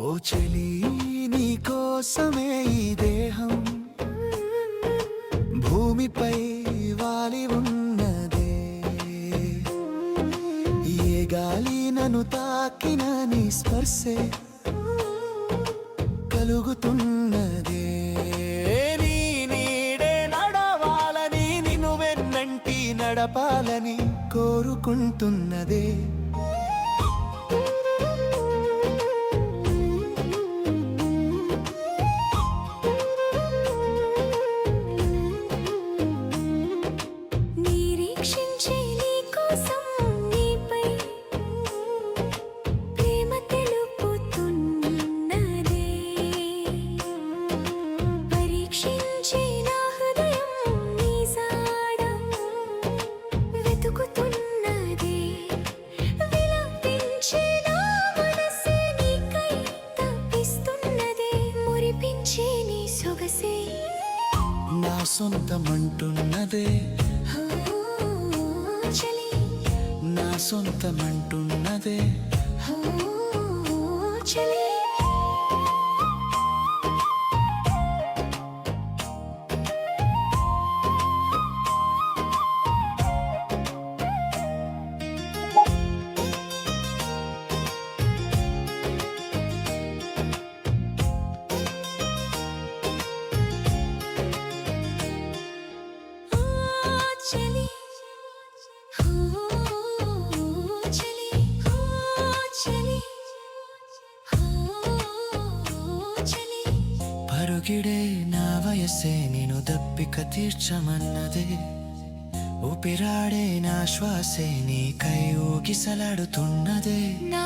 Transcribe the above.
ఓ చెలి నీ కోసమే ఈ దేహం భూమిపై వాలి ఉన్నదే. ఏ గాలి నన్ను తాకిన నీ స్పర్శే కలుగుతున్నదే. నీ నీడే నడవాలని నిన్ను వెన్నంటి నడపాలని కోరుకుంటున్నదే. నా సొంతమంటున్నదే, నా సొంతమంటున్నదే. పరుగిడే నా వయస్సే నేను దప్పిక తీర్చమన్నదే. ఊపిరాడే నా శ్వాసే నీకై ఊగిసలాడుతున్నదే. నా